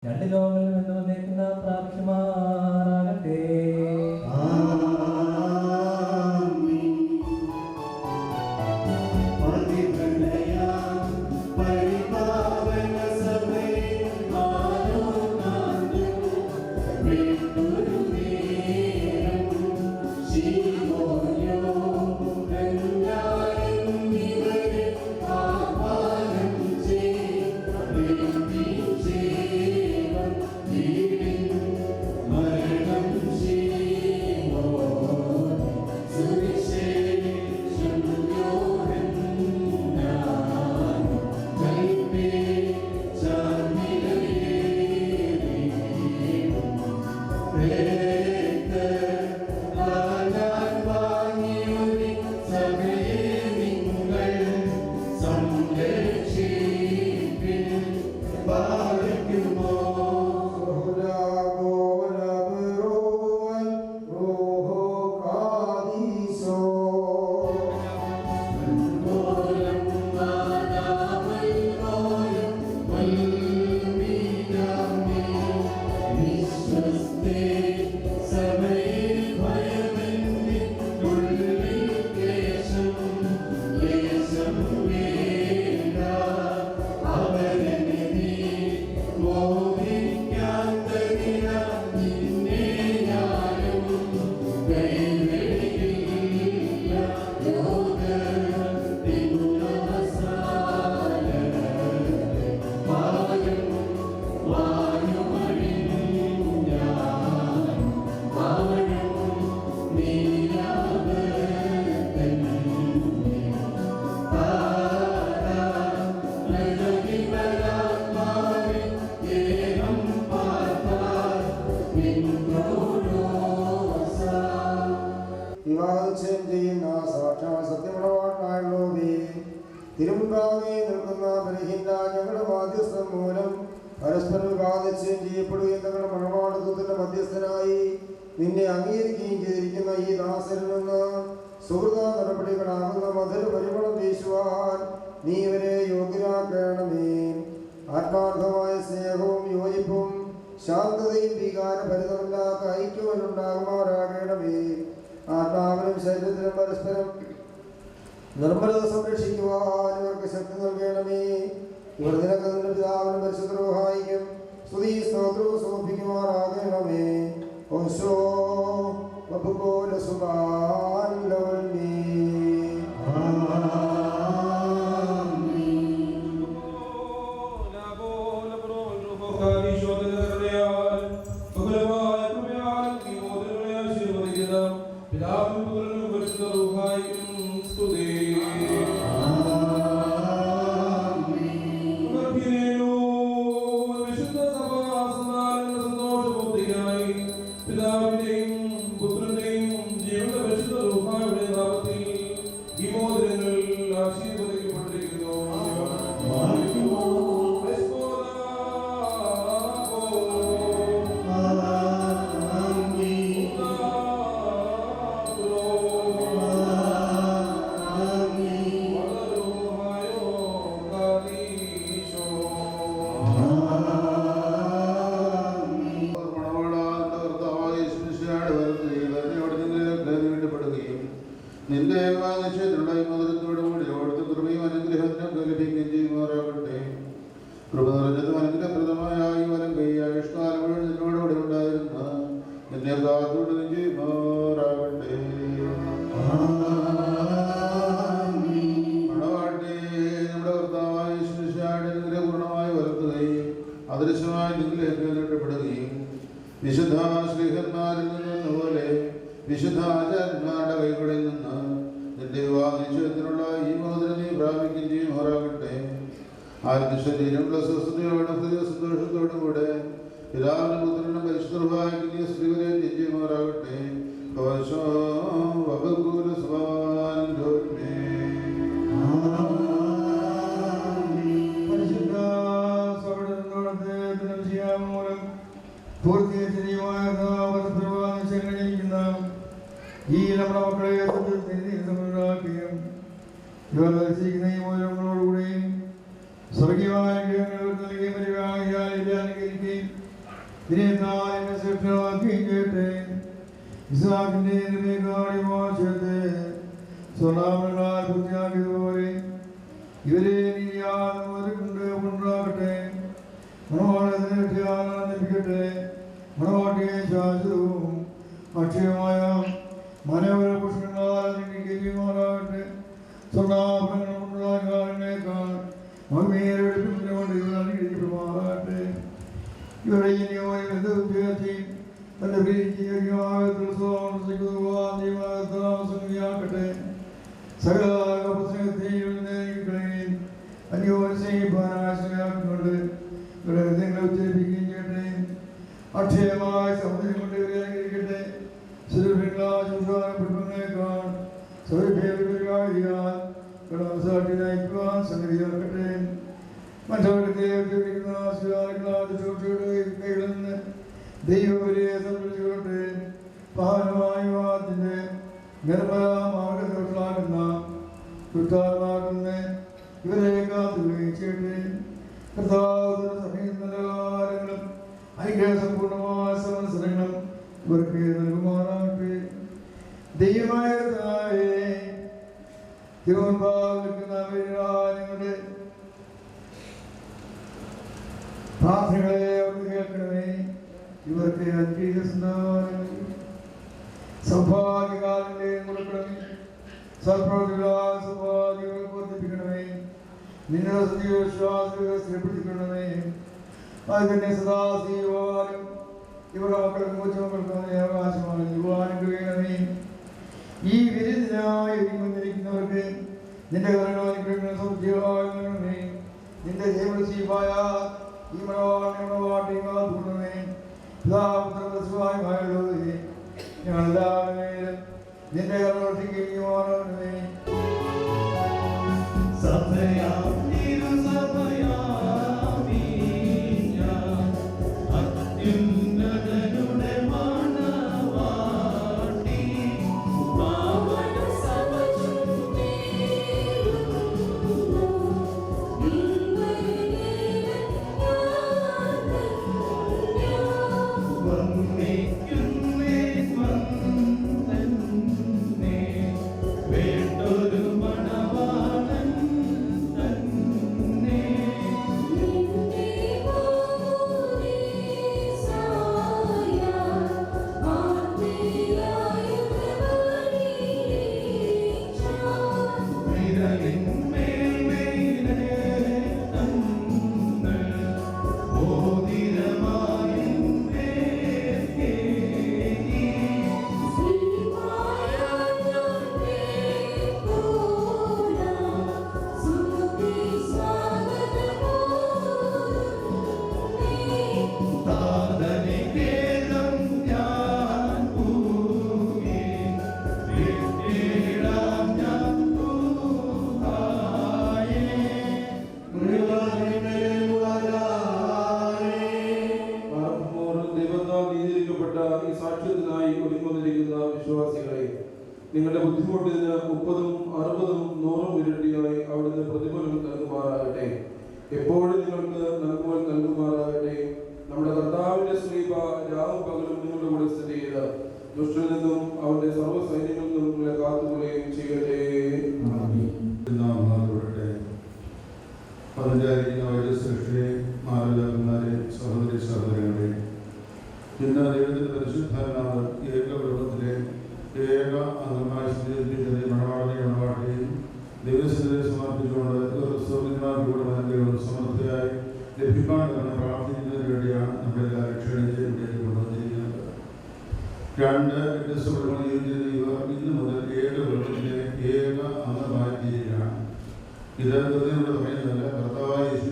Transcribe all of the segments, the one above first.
രണ്ട് ലോകങ്ങളിൽ നിന്ന് വന്നേക്കുന്ന പ്രാപിക്കുമാറാകട്ടെ. തിരുമുൻപാകെ നിൽക്കുന്ന ബലഹീന ഞങ്ങളുടെ മാധ്യസ്ഥം മൂലം പരസ്പരം ബാധിച്ചും ചെയ്യപ്പെടുകയും തങ്ങളുടെ മണവാളത്വത്തിന്റെ മധ്യസ്ഥനായി നിന്നെ അംഗീകരിക്കുകയും ചെയ്തിരിക്കുന്ന ഈ ദാസരിൽ നിന്ന് സുഹൃത നടപടികളാകുന്ന മധുര പരിമളം വീശുവാൻ നീ ഇവരെ യോഗ്യരാക്കണമേ. ആത്മാർത്ഥമായ സ്നേഹവും യോജിപ്പും ശാന്തതയും വികാരഭരിതമല്ലാത്ത ഐക്യവും ഉണ്ടാകുമാറാകണമേ. ആത്മാവിനും ശരീരത്തിനും പരസ്പരം നിർമ്മലത സംരക്ഷിക്കുവാൻ ഇവർക്ക് ശക്തി നൽകണമേ. ഇവർ നിനക്ക് നിന്റെ പിതാവിനും പരിശുദ്ധ റൂഹായിക്കും സ്തുതി സ്തോത്രവും സമർപ്പിക്കുമാറാകണമേ. ഓശോ വബുകോല സുബാൻ ലവൽമീ. നിന്റെ നിശ്ചയത്തിലുള്ള മധുരത്തോടു കൂടി അവിടുത്തെ കൃപയും അനുഗ്രഹത്തിനും ലഭിക്കുകയും ചെയ്യുമാറാകട്ടെ. കൃപ നിറഞ്ഞതും അനുഗ്രഹപ്രദമായ ഈ വലം കൈ ആയുഷ്കാലം മുഴുവൻ നിന്നോടുകൂടി ഉണ്ടായിരുന്ന നിന്നെ കാത്തുകൊടുക്കുകയും ചെയ്യുമാറാകട്ടെ. മണവാട്ടി നമ്മുടെ കർത്താവായ യേശുമിശിഹായുടെ അനുഗ്രഹപൂർണ്ണമായി വളർത്തുകയും അദൃശ്യമായി നിങ്ങളിലേക്ക് നേരിടപ്പെടുകയും വിശുദ്ധ ശ്രീഹന്മാരിൽ നിന്നതുപോലെ വിശുദ്ധ ആചാര്യന്മാരുടെ കൈകളിൽ നിന്ന് നിന്റെ വിവാഹ നിശ്ചയത്തിനുള്ള ഈ മോതിരം നീ പ്രാപിക്കുകയും ചെയ്യുമാറാകട്ടെ. ആദ്യ ശരീരമുള്ള സ്വസ്ഥതയോടെ ഹൃദയ സന്തോഷത്തോടു കൂടെ പിതാവിനും പുത്രനും പരിശുദ്ധ റൂഹായിക്കും സ്ത്രീവരെ ചെയ്യുമാറാകട്ടെ. ഈ നമ്മുടെ മക്കളെ സമൃദ്ധാക്കുകയും ഇവർ ദർശിക്കുന്ന ഈ മൂലങ്ങളോടുകൂടിയും സ്വർഗീയമായ അനുഗ്രഹങ്ങൾ നൽകി അനുകരിക്കുകയും ഇതിനെ ശ്രേഷ്ഠമാക്കുകയും ചെയ്യട്ടെ. ഇസ്ഹാക്കിന്റെ വാശത്തെ സ്വർണ്ണാഭരണങ്ങളാൽ പൂർത്തിയാക്കിയതുപോലെ ഇവരെ നീയാകൊണ്ട് ഉണ്ടാകട്ടെ. മണവാളത്തിന് ലഭിക്കട്ടെ. മണവാട്ടിയെ ശാശ്വതവും അക്ഷയമായ മനോഹര പുഷ്പങ്ങളാൽ നീക്കുകയുമാറാകട്ടെ. സ്വർണ്ണാഭരണങ്ങൾ കൊണ്ടുള്ളേക്കാൾ മഹിമേരെടുപ്പിച്ചുകൊണ്ട് ഇവർ അനുഗ്രഹിക്കപ്പെടുമാറാകട്ടെ. ഇവരുടെ ഉദ്യോഗത്തിൽ തന്റെ പ്രീതിയാകട്ടെ. സകല പുസ്തകത്തെയും അന്യോന്യസ്നേഹിപ്പാനാശയാക്കിക്കൊണ്ട് ഇവരുടെ ഹൃദയങ്ങളെ ഉച്ചരിപ്പിക്കുകയും ചെയ്യട്ടെ. അക്ഷയമായ സമുദ്രം കൊണ്ട് ഇവരെ അനുഗ്രഹിക്കട്ടെ. ശുശ്രൂഷകളേക്കാൾ സൗരഭ്യസാട്ടി നയിക്കുവാൻ സംഗതിയാക്കട്ടെ. മറ്റവർക്ക് കൈകളിൽ നിന്ന് ദൈവവരെ സംരക്ഷിക്കട്ടെ. പാലമായ വാദത്തിന്റെ നിർമ്മല മാർഗദോഷമാകുന്ന കുറ്റാത്മാക്കുന്ന ഇവരെ കാത്തുകയും ചെയ്യട്ടെ. കർത്താവ് സമീപകാലങ്ങളും അനുഗ്രഹസമ്പൂർണമായ സംവത്സരങ്ങളും ഇവർക്ക് നൽകുമാറാകട്ടെ. ദൈവമായ നിൽക്കുന്നവരുടെ പ്രാർത്ഥനകളെ അവർ കേൾക്കണമേ. ഇവർക്ക് സൗഭാഗ്യകാലങ്ങളെ കൊടുക്കണമേ. സൽപ്രവൃത്തികളാൽ സൗഭാഗ്യങ്ങൾ വർദ്ധിപ്പിക്കണമേ. നിന്റെ സത്യവിശ്വാസങ്ങളെ സ്ഥിരപ്പെടുത്തിക്കണമേ. അത് തന്നെ സദാശീവാനും ഇവരുടെ മക്കൾക്ക് കൊച്ചുമക്കൾക്ക് അവകാശമാണ് യുവാനും കഴിയണമേ. ഈ വിരുദ്ധനായി ഒരുങ്ങിയിരിക്കുന്നവർക്ക് നിന്റെ കരുണാനുഗ്രഹങ്ങൾ സമൃദ്ധിയാകണമേ. നിന്റെ ദൈവശീവായ ഈ മണവാട്ടിയും കാത്തുകൊള്ളണമേ. പിതാപുത്രസ്വായമായുള്ളവരെ ഞങ്ങളെല്ലാവരും നിന്റെ കരുണ നിങ്ങളുടെ ബുദ്ധിമുട്ടിന് 30, 60, 100 ഇരട്ടിയായി അവിടുന്ന് പ്രതിഫലം നൽകുമാറാകട്ടെ. എപ്പോഴും നിങ്ങൾക്ക് നൽകുവാൻ നൽകുമാറാകട്ടെ. നമ്മുടെ കർത്താവിന്റെ ശ്രീബ രാവും പകലും നിങ്ങളുടെ കൂടെ സ്ഥിതി ചെയ്ത് ദുഷ്ടനിൽ നിന്നും അവന്റെ സർവ്വസൈന്യങ്ങളിൽ നിന്നും നിങ്ങളെ കാത്തുകൊള്ളുകയും ചെയ്യട്ടെ. സഹോദരി സഹോദരങ്ങളെ, ഇന്ന് ദൈവത്തിന്റെ പരിശുദ്ധാത്മാവ് ഏകപ്രഭത്തിലെ ഏക അംഗമായ മണവാട്ടിയും ദൈവസ്ഥിതിയെ സമർപ്പിച്ചുകൊണ്ട് ക്രിസ്തുവിനോട് സമൃദ്ധിയായി ലഭിക്കാൻ പ്രാർത്ഥിക്കുന്നതിന് വേണ്ടിയാണ് നമ്മളെല്ലാം രക്ഷണിച്ച് കൊണ്ടുവന്നിരിക്കുന്നത്. 2 വ്യത്യസ്തപ്പെടുന്ന ഇവർ ഇന്ന് മുതൽ ഏകപ്രഭത്തിലെ ഏക അംഗമായി തീരുകയാണ്. ഇത് കൃത്യങ്ങളുടെ പറയുന്നതല്ല, കർത്താവായ യേശു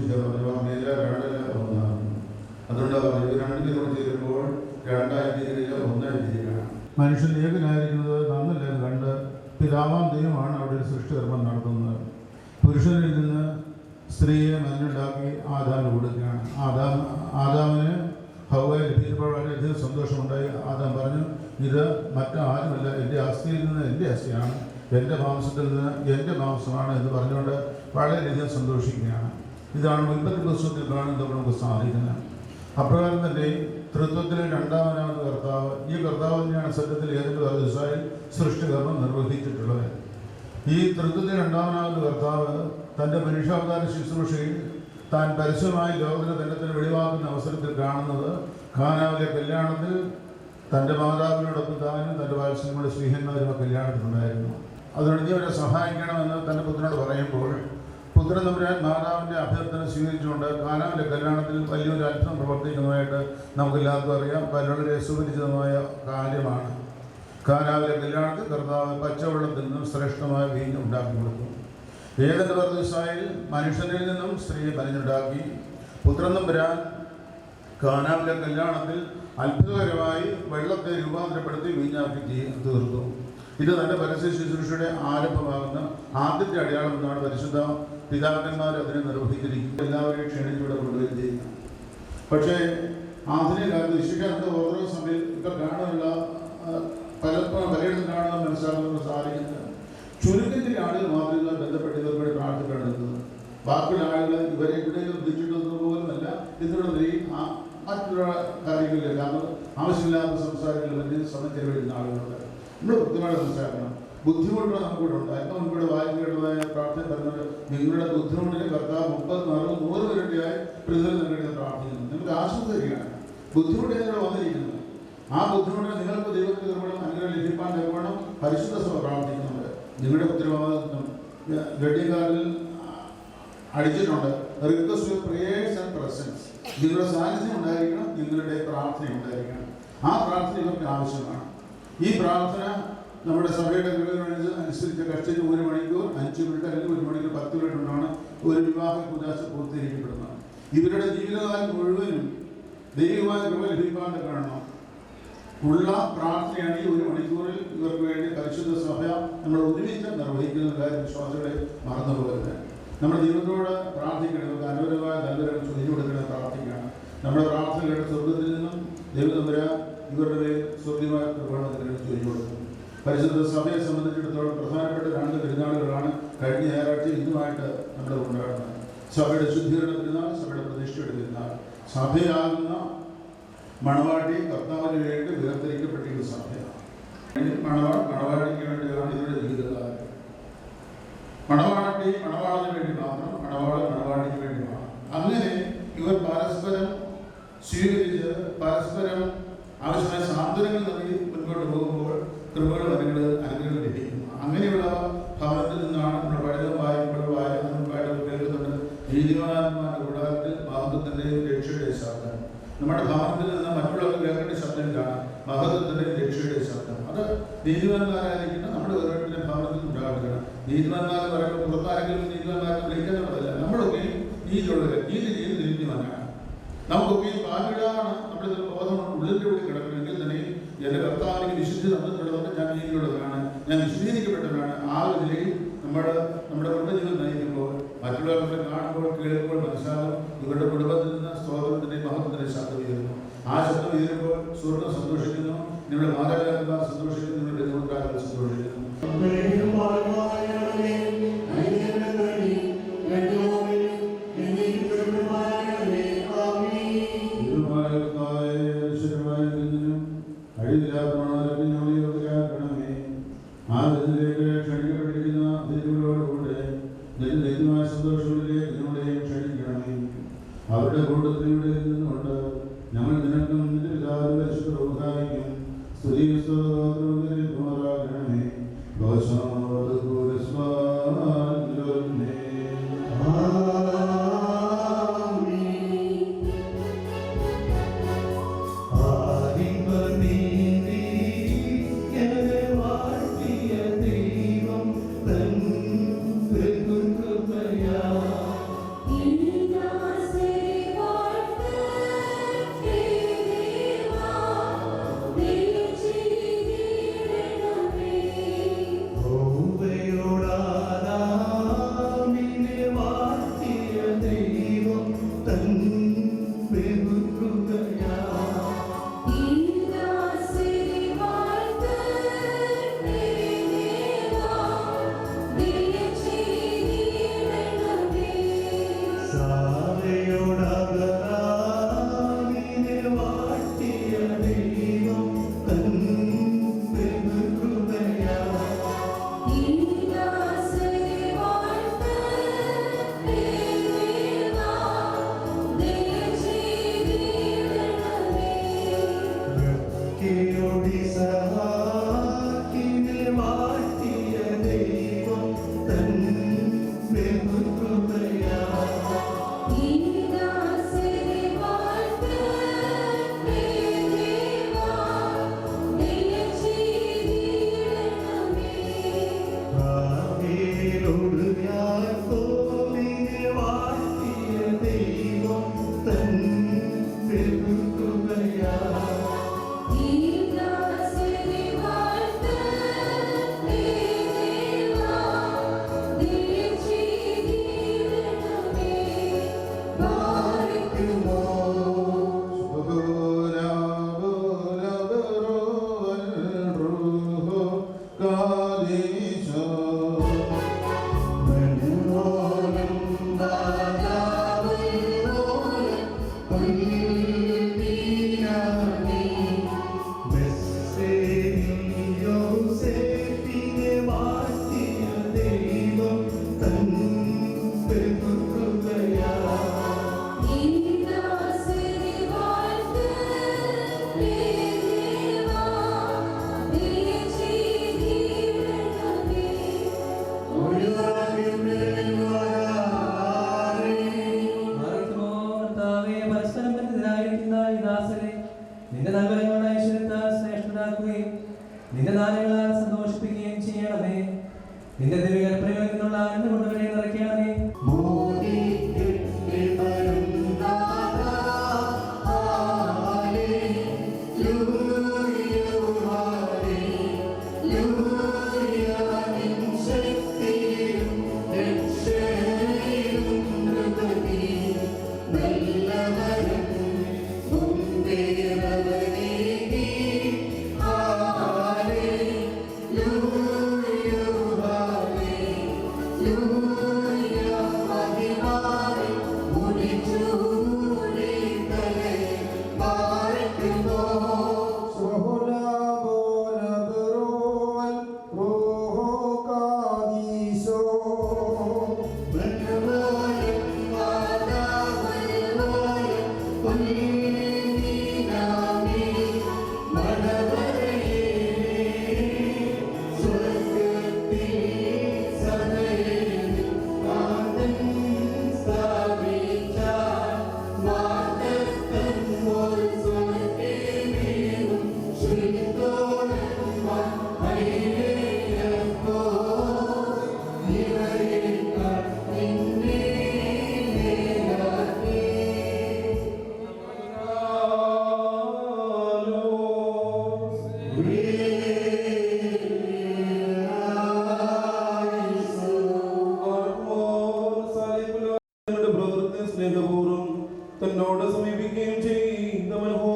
പറഞ്ഞ 2 ഒന്നാണ്. അതുകൊണ്ടാണ് ഇവർ 2 കൂടെ ചേരുമ്പോൾ 2 തീരുകയില്ല, 1 തീരുകയാണ്. മനുഷ്യൻ ഏകനായിരിക്കുന്നത് നന്നല്ലെന്ന് കണ്ട് പിതാവാം ദൈവമാണ് അവിടെ ഒരു സൃഷ്ടികർമ്മം നടത്തുന്നത്. പുരുഷനിൽ നിന്ന് സ്ത്രീയെ മനുണ്ടാക്കി ആദാമിന് കൊടുക്കുകയാണ്. ആദാമിന് ഹവ്വയെ ലഭിച്ചപ്പോൾ വളരെയധികം സന്തോഷമുണ്ടായി. ആദാം പറഞ്ഞു, ഇത് മറ്റാരുമല്ല, എൻ്റെ അസ്ഥിയിൽ നിന്ന് എൻ്റെ അസ്ഥിയാണ്, എൻ്റെ മാംസത്തിൽ നിന്ന് എൻ്റെ മാംസമാണ് എന്ന് പറഞ്ഞുകൊണ്ട് വളരെയധികം സന്തോഷിക്കുകയാണ്. ഇതാണ് ഉൽപ്പത്തി പുസ്തകത്തിൽ കാണുന്നത് നമുക്ക് സാധിക്കുന്നത്. അപ്രകാരം തന്നെ തൃത്വത്തിലെ രണ്ടാമനാമത് കർത്താവ്, ഈ കർത്താവ് തന്നെയാണ് സത്യത്തിൽ ഏതൊരു ദിവസമായി സൃഷ്ടികർമ്മം നിർവഹിച്ചിട്ടുള്ളത്. ഈ തൃത്വത്തിലെ രണ്ടാമനാമത് കർത്താവ് തൻ്റെ മനുഷ്യാവതാര ശുശ്രൂഷയിൽ താൻ പരസ്യമായി ലോകത്തിന് തന്നെ വെളിവാക്കുന്ന അവസരത്തിൽ കാണുന്നത് ഖാനാവിലെ കല്യാണത്തിൽ തൻ്റെ മാതാവിനോടൊപ്പം താനും തൻ്റെ വാത്സല്യങ്ങളുടെ സ്നേഹന്മാരും കല്യാണത്തിനുണ്ടായിരുന്നു. അതുകൊണ്ട് നീ അവരെ സഹായിക്കണമെന്ന് തൻ്റെ പുത്രനോട് പറയുമ്പോൾ പുത്രൻ തമ്പുരാൻ മാതാവിൻ്റെ അഭ്യർത്ഥന സ്വീകരിച്ചുകൊണ്ട് ഖാനാവിലെ കല്യാണത്തിൽ വലിയൊരു അത്ഭുതം പ്രവർത്തിക്കുന്നതായിട്ട് നമുക്കെല്ലാവർക്കും അറിയാം. വളരെ സുപരിചിതമായ കാര്യമാണ്. ഖാനാവിലെ കല്യാണത്തിൽ കർത്താവ് പച്ചവെള്ളത്തിൽ നിന്നും ശ്രേഷ്ഠമായ വീഞ്ഞ് ഉണ്ടാക്കി കൊടുത്തു. ഏതെങ്കിലും പർദീസായിൽ മനുഷ്യനിൽ നിന്നും സ്ത്രീയെ പനിഞ്ഞുണ്ടാക്കി പുത്രൻ തമ്പുരാൻ ഖാനാവിലെ കല്യാണത്തിൽ അത്ഭുതകരമായി വെള്ളത്തെ രൂപാന്തരപ്പെടുത്തി വീഞ്ഞാക്കി തീർത്തു. ഇത് തൻ്റെ പരസ്യ ശുശ്രൂഷയുടെ ആരംഭമാകുന്ന ആദ്യത്തെ അടയാളം എന്നാണ് പരിശുദ്ധ പിതാക്കന്മാർ അതിനെ നിർവഹിച്ചിരിക്കുന്നത്. എല്ലാവരെയും ക്ഷണിച്ചിവിടെ കൊണ്ടുവരികയും ചെയ്യുന്നു. പക്ഷേ ആധുനിക കാലത്ത് വിശേഷിക്കാത്ത ഓരോ സമയം ഇപ്പം കാണുന്ന പലയിടത്തും കാണുന്ന മനസ്സിലാക്കാൻ സാധിക്കുന്നത് ചുരുക്കം ചില ആളുകൾ മാത്രമേ ബന്ധപ്പെട്ട് ഇവരുടെ പ്രാർത്ഥിക്കേണ്ടത്. ബാക്കിയുള്ള ആളുകൾ ഇവരെ എവിടെയെങ്കിലും വിളിച്ചിട്ടൊന്നും പോലുമല്ല ഇതിനുള്ള മറ്റുള്ള കാര്യങ്ങളില്ല. കാരണം ആവശ്യമില്ലാത്ത സംസാരങ്ങളിൽ സമയം ചെലവഴിക്കുന്ന ആളുകളുണ്ട്. നമ്മൾ കൃത്യമായിട്ട് മനസ്സിലാക്കണം. ബുദ്ധിമുട്ടുകൾ നമുക്കിവിടെ ഉണ്ട്. എന്നാൽ നമുക്കിവിടെ വായിക്കേണ്ടതായ പ്രാർത്ഥന പറഞ്ഞത് നിങ്ങളുടെ ബുദ്ധിമുട്ടിന് കർത്താവ് 30, 40, 100 ഇരട്ടിയായി പ്രതിഫലം നൽകേണ്ടത് പ്രാർത്ഥിക്കുന്നു. നിങ്ങൾക്ക് ആശ്വാസം തരികയാണ്. ബുദ്ധിമുട്ട് നിങ്ങളുടെ വന്നിരിക്കുന്നത്. ആ ബുദ്ധിമുട്ടിന് നിങ്ങൾക്ക് ദൈവത്തിൽ നിർവ്വഹണം അനുഗ്രഹം ലഭിക്കാൻ തരുവണം പരിശുദ്ധ സഭ പ്രാർത്ഥിക്കുന്നുണ്ട്. നിങ്ങളുടെ ഉത്തരവാദിത്വം വെഡിങ് കാർഡിൽ അടിച്ചിട്ടുണ്ട്. Request your prayers and presence. നിങ്ങളുടെ സാന്നിധ്യം ഉണ്ടായിരിക്കണം, നിങ്ങളുടെ പ്രാർത്ഥന ഉണ്ടായിരിക്കണം. ആ പ്രാർത്ഥന ഇവർക്ക് ആവശ്യമാണ്. ഈ പ്രാർത്ഥന നമ്മുടെ സഭയുടെ അനുസരിച്ച് കഷ്ടിച്ച് 1 മണിക്കൂർ 5 മിനിറ്റ് അല്ലെങ്കിൽ 1 മണിക്കൂർ 10 മിനിറ്റ് കൊണ്ടാണ് ഒരു വിവാഹ കൂദാശ പൂർത്തീകരിക്കപ്പെടുന്നത്. ഇവരുടെ ജീവിതകാലം മുഴുവനും ദൈവമായ കൃപ ലഭിക്കാൻ കാണണം ഉള്ള പ്രാർത്ഥനയാണ് ഈ 1 മണിക്കൂറിൽ ഇവർക്ക് വേണ്ടി പരിശുദ്ധ സഭ നമ്മൾ ഒരുമിച്ച് നിർവഹിക്കുന്ന കാര്യം വിശ്വാസികളെ മറന്നുപോകരുത്. നമ്മുടെ ദൈവത്തോട് പ്രാർത്ഥിക്കണം. ഇവർക്ക് അനുകൂലമായ നല്ലൊരു ചൊല്ലി കൊടുക്കണം, പ്രാർത്ഥിക്കണം. നമ്മുടെ പ്രാർത്ഥനകളുടെ സ്വർഗത്തിൽ നിന്നും ദൈവം തമ്പുരാൻ ഇവരുടെ സ്വർഗീയമായ കൃപണത്തിന് ചൊല്ലി കൊടുക്കുന്നു. പരിശുദ്ധ സഭയെ സംബന്ധിച്ചിടത്തോളം പ്രധാനപ്പെട്ട 2 പെരുന്നാളുകളാണ് കഴിഞ്ഞ ഞായറാഴ്ച ഇന്നുമായിട്ട് നമ്മൾ കൊണ്ടാടുന്നത്. സഭയുടെ ശുദ്ധീകരണ പെരുന്നാൾ, സഭയുടെ പ്രതിഷ്ഠയുടെ പെരുന്നാൾ. സഭയാകുന്ന മണവാട്ടി കർത്താവിന് വേണ്ടി വേർതിരിക്കപ്പെട്ടിരുന്ന സഭയാണ്. മണവാട്ടിക്ക് വേണ്ടിയാണ് ഇവരുടെ ജീവിതകാലം. മണവാട്ടി മണവാളിന് വേണ്ടി മാത്രം, മണവാട്ടിക്ക് വേണ്ടി മാത്രം. അങ്ങനെ ഇവർ പരസ്പരം സ്വീകരിച്ച് പരസ്പരം ആവശ്യമായ സാന്ത്വനങ്ങൾ നൽകി മുൻപോട്ട് പോകുമ്പോൾ കൃപകൾ അനുഗ്രഹങ്ങൾ ലഭിക്കുന്നു. അങ്ങനെയുള്ള ഭവനത്തിൽ നിന്നാണ് നമ്മൾ പഴയ വായിക്കുമ്പോൾ കേൾക്കുന്നുണ്ട്. നീതിമാന്മാരുടെ കൂടാരത്തിൽ മഹത്വത്തിൻ്റെയും രക്ഷയുടെ ശബ്ദം. നമ്മുടെ ഭവനത്തിൽ നിന്ന് മറ്റുള്ളവർക്ക് കേൾക്കേണ്ട ശബ്ദമില്ലാണ് മഹത്വത്തിൻ്റെയും രക്ഷയുടെ ശബ്ദം. അത് നീതിമാന്മാരായിരിക്കുന്ന നമ്മുടെ ഓരോരുത്തരുടെ ഭവനത്തിൽ ഉണ്ടാകുകയാണ്. നീതിമാന്മാർ പറയുമ്പോൾ പുറത്താരെങ്കിലും നീതിമാന്മാരെ വിളിക്കുന്നുള്ളതല്ല. നമ്മളൊക്കെ നീതിയുള്ളവർ, നീതി നീതിമാനാണ്. നമുക്കൊക്കെ പാപികളാണ്. നമ്മുടെ ബോധം ഉള്ളിൻ്റെ ഉള്ളിൽ കിടക്കണമെങ്കിൽ തന്നെ എൻ്റെ കർത്താവിന് വിശുദ്ധി തന്നിട്ടുള്ളതുകൊണ്ട് ഞാൻ നീതിയുള്ളവരാണ്, ഞാൻ വിശദീകരിക്കപ്പെട്ടവരാണ്. ആ നിലയിൽ നമ്മുടെ കുടുംബജീവിതം നയിക്കുമ്പോൾ മറ്റുള്ളവരെ കാണുമ്പോൾ കേൾക്കുമ്പോൾ മനസ്സിലാകും ഇവരുടെ കുടുംബത്തിൽ നിന്ന് സ്തോത്രത്തിൻ്റെയും മഹത്വത്തിൻ്റെയും ശബ്ദം ഉയരുന്നു. ആ ശബ്ദം ഉയരുമ്പോൾ സ്വർഗ്ഗം സന്തോഷിക്കുന്നു, നിങ്ങളുടെ മാതാപിതാക്കന്മാർ സന്തോഷിക്കുന്നു, നിങ്ങളുടെ കുടുംബക്കാർ സന്തോഷിക്കുന്നു. അവരുടെ കൂട്ടത്തിലൂടെ നിന്നുകൊണ്ട് ഞങ്ങൾ നിനക്കും നിന്റെ പിതാവിന്റെ പരിശുദ്ധ റൂഹായിക്കും സ്തുതിയുമാറാകണമേ. Thank you. കൂടാതെ നിന്റെ നഗരങ്ങളുടെ ഐശ്വര്യത്താൽ ശ്രേഷ്ഠരാക്കുകയും നിന്റെ ദാനങ്ങളാൽ സന്തോഷിപ്പിക്കുകയും ചെയ്യണമേ. നിന്റെ ദിവ്യകൽപ്പനകളിൽ നിന്നുള്ള ആനന്ദം കൊണ്ടവരെ നിറയ്ക്കണമേ. സ്നേഹപൂർവ്വം തന്നോട് സമീപിക്കുകയും ചെയ്തവനോ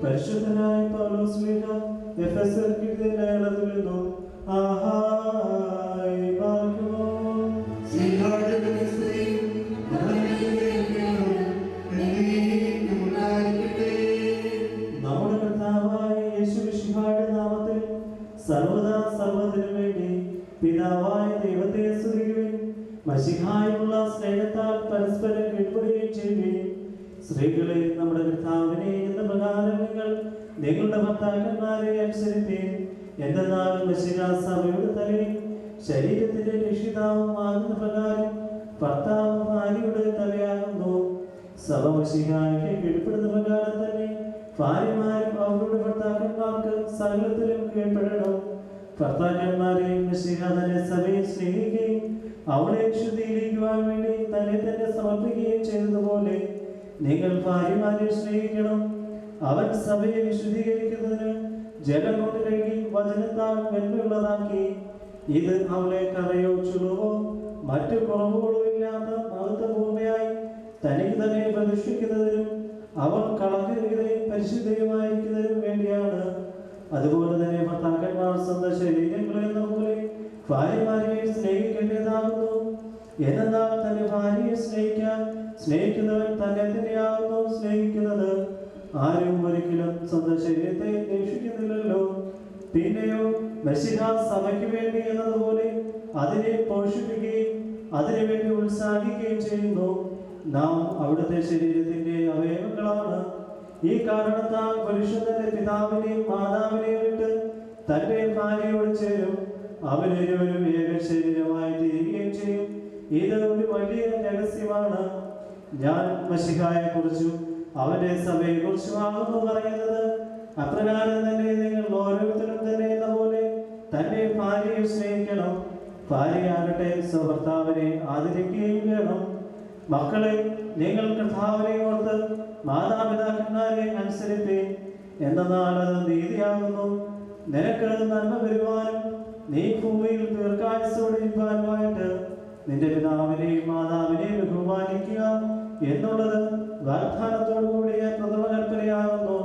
പരിശുദ്ധനായ പൗലോസ് ശ്ലീഹ എഫെസർക്ക് ലേഖനത്തിൽ നിന്നും ആഹായ് പാർക്കുമോ നമ്മുടെ കർത്താവായ യേശുമിശിഹായുടെ നാമത്തിൽ സർവദാ സർവ്വതിനു വേണ്ടി പിതാവായ ദൈവത്തെ സ്തുതിക്കുകയും മശിഹായുള്ള സ്നേഹത്താൽ പരസ്പരം കീഴ്പ്പെടുകയും ചെയ്യുകയും സ്ത്രീകളെ നമ്മുടെ കർത്താവിനെ എന്ന പ്രകാരം നിങ്ങൾ നിങ്ങളുടെ ഭർത്താക്കന്മാരെ അനുസരിപ്പീൻ. എന്തെന്നാൽ മശിഹ സഭയുടെ തലയും ശരീരത്തിന്റെ രക്ഷിതാവും ആകുന്ന പ്രകാരം ഭർത്താവ് ഭാര്യയുടെ തലയാകുന്നു. സഭ മശിഹായ്ക്ക് കീഴ്പ്പെടുന്ന പ്രകാരം തന്നെ ഭാര്യമാരും അവരുടെ ഭർത്താക്കന്മാർക്ക് സകലത്തിലും കീഴ്പ്പെടണം. ഭർത്താക്കന്മാരെ മശിഹ തന്നെ സഭയെ സ്നേഹിക്കുകയും അവളെ ശുദ്ധീകരിക്കുവാൻ വേണ്ടി തന്നെ തന്നെ സമർപ്പിക്കുകയും ചെയ്തതുപോലെ നിങ്ങൾ ഭാര്യമാരെ സ്നേഹിക്കണം. അവൻ സഭയെ വിശുദ്ധീകരിക്കുന്നതിന് ജലം കൊണ്ട് കഴുകി വചനത്താൽ വെല്ലുള്ളതാക്കി. ഇത് അവളെ കറയോ ചുളുവോ മറ്റു കുറവുകളോ ഇല്ലാത്ത മഹത്വപൂർണ്ണയായി തനിക്ക് തന്നെ പ്രതിഷ്ഠിക്കുന്നതിനും അവൾ കളങ്കരഹിതയും പരിശുദ്ധയുമായിരിക്കുന്നതിനും വേണ്ടിയാണ്. അതുപോലെ തന്നെ ഭർത്താക്കന്മാർ സ്വന്തം ശരീരങ്ങളെന്ന പോലെ ഭാര്യമാരെ സ്നേഹിക്കേണ്ടതാകുന്നു. എന്നാൽ തന്റെ ഭാര്യയെ സ്നേഹിക്കുന്നവൻ തന്നെ തന്നെയാകുന്നു സ്നേഹിക്കുന്നത്. ആരും ഒരിക്കലും സ്വന്തം ശരീരത്തെ രക്ഷിക്കുന്നില്ലല്ലോ. പിന്നെയോ മശിഹ സഭയ്ക്ക് വേണ്ടി എന്നതുപോലെ അതിനെ പോഷിപ്പിക്കുകയും അതിനുവേണ്ടി ഉത്സാഹിക്കുകയും ചെയ്യുന്നു. നാം അവിടുത്തെ ശരീരത്തിന്റെ അവയവങ്ങളാണ്. ഈ കാരണത്താൽ പുരുഷൻ തന്റെ പിതാവിനെയും മാതാവിനെയും വിട്ട് തന്റെ ഭാര്യയോട് ചേരും. അവരിരുവരും ഏക ശരീരമായി തീരുകയും ചെയ്യും. ഇത് ഒരു വലിയ രഹസ്യമാണ്. ഞാൻ മശിഹായെ കുറിച്ചും അവന്റെ സഭയെ കുറിച്ചുമാകുന്നു പറയുന്നത്. അപ്രകാരം തന്നെ നിങ്ങൾ ഓരോരുത്തരും തന്നെ എന്ന പോലെ തന്റെ ഭാര്യയെ സ്നേഹിക്കണം. ഭാര്യയാകട്ടെ സ്വഭർത്താവിനെ ആദരിക്കുകയും വേണം. മക്കളെ, നിങ്ങൾ കർത്താവിനെ ഓർത്ത് മാതാപിതാക്കന്മാരെ അനുസരിപ്പീൻ. എന്നാൽ അത് നീതിയാകുന്നു. നിനക്ക് നന്മ വരുവാനും നീ ഭൂമിയിൽ ദീർഘായുസ്സോടെ ഇരിക്കുവാനുമായിട്ട് നിന്റെ പിതാവിനെയും മാതാവിനെയും ബഹുമാനിക്കുക എന്നുള്ളത് വാഗ്ദാനത്തോടു കൂടിയ പ്രഥമ കൽപ്പനയാകുന്നു.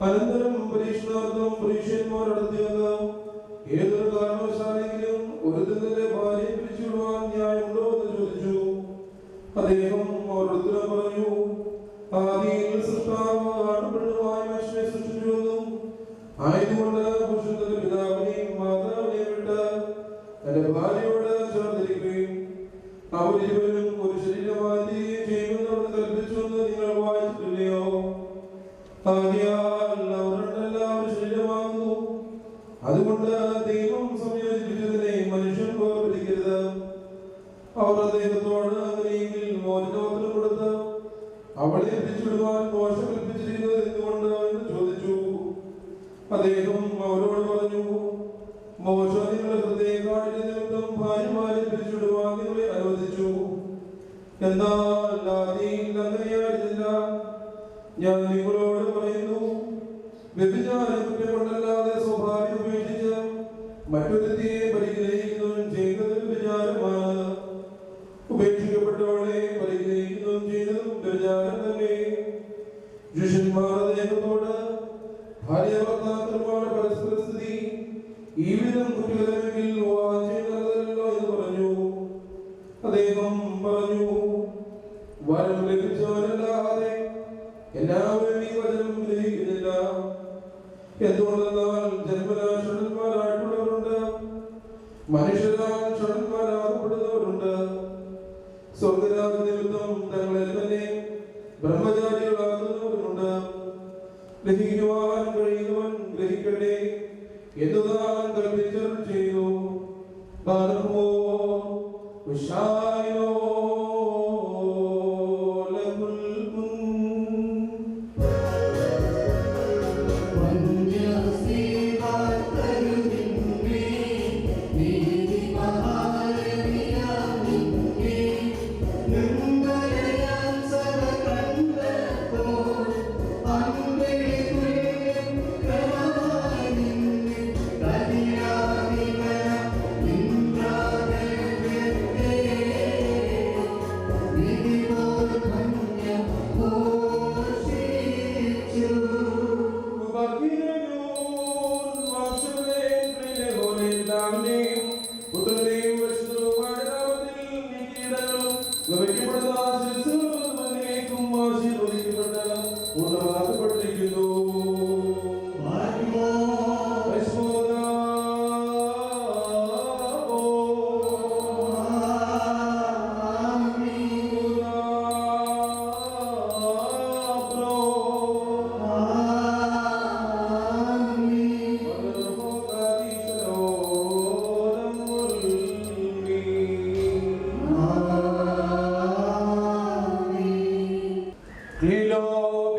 അനന്തരം പരീക്ഷണാർത്ഥം പരീക്ഷന്മാരടുത്ത് ഏതൊരു കാരണവശാലെങ്കിലും ഒരുത്തന്റെ ഭാര്യയെ പിരിച്ചുവിടുവാൻ ന്യായമുണ്ടോ എന്ന് ചോദിച്ചു. അദ്ദേഹം ഓരോരുത്തരും പറഞ്ഞു, ആദിയിൽ സൃഷ്ടാവ് ആൺപെണ്ണുമായി മനുഷ്യനെ സൃഷ്ടിച്ചുവെന്നും ആയതുകൊണ്ട് പുരുഷൻ തന്റെ പിതാവിനെയും മാതാവിനെയും വിട്ട് തന്റെ ഭാര്യയോട് ചേർന്നിരിക്കുകയും അവരിരുവരും ഒരു ശരീരമായി തീരുകയും ചെയ്യുമെന്ന് അവിടെ കൽപ്പിച്ചുവെന്ന് നിങ്ങൾ വായിച്ചിട്ടില്ലയോ? ആകയാൽ അവരെല്ലാം ഒരു ശരീരമാകുന്നു. അതുകൊണ്ട് ദൈവം സംയോജിപ്പിച്ചതിനെ മനുഷ്യൻ വേർപിരിക്കരുത്. അവർ അദ്ദേഹത്തോട് അങ്ങനെയെങ്കിൽ മോചനോത്തരം കൊടുത്ത് അവളെ പിരിച്ചുവിടുവാൻ മോശം കൽപ്പിച്ചിരിക്കുന്നത് എന്തുകൊണ്ട് എന്ന് ചോദിച്ചു. അദ്ദേഹം അവരോട് പറഞ്ഞു, മോശ നിങ്ങളുടെ ഹൃദയകാഠിന്യ നിമിത്തം ഭാര്യമാരെ പിരിച്ചുവിടുവാൻ നിങ്ങളെ അനുവദിച്ചു. എന്നാൽ ആദിയിൽ അങ്ങനെയായിരുന്നില്ല. ഞാൻ നിങ്ങളോട് പറയുന്നു, വ്യഭിചാരം കുറ്റം കൊണ്ടല്ലാതെ സ്വഭാവം ഉപേക്ഷിച്ച് മറ്റൊരുത്തിയെ പരിഗ്രഹിക്കുന്നതും ചെയ്യുന്നതും വ്യഭിചാരമാണ്. ഉപേക്ഷിക്കപ്പെട്ടവളെ പരിഗ്രഹിക്കുന്നതും ചെയ്യുന്നതും വ്യഭിചാരം തന്നെ. പുരുഷന്മാർ അദ്ദേഹത്തോട് ഭാര്യ ഭർത്താക്കന്മാരുടെ പരസ്പര സ്ഥിതി മനുഷ്യനെങ്കിൽ വിവാഹം ചെയ്യുന്നതല്ലോ എന്ന് പറഞ്ഞു. അദ്ദേഹം പറഞ്ഞു, വരം ലഭിച്ചവനല്ലാതെ എല്ലാവരും ഈ വചനം ഗ്രഹിക്കുന്നില്ല. എന്തുകൊണ്ടെന്നാൽ ജന്മനാ ഷണന്മാരായിട്ടുള്ളവരുണ്ട്, മനുഷ്യരാൽ ഷണന്മാരാകപ്പെടുന്നവരുണ്ട്. സ്വർഗരാജ നിമിത്തം തങ്ങളെ തന്നെ ബ്രഹ്മചാരികളാകുന്നവരുണ്ട്. ഗ്രഹിക്കുവാൻ കഴിയുന്നവൻ ഗ്രഹിക്കട്ടെ എന്ന് താൻ കൽപ്പിച്ചരുൾ ചെയ്തു. ബാലമോ ഉഷായോ Lilo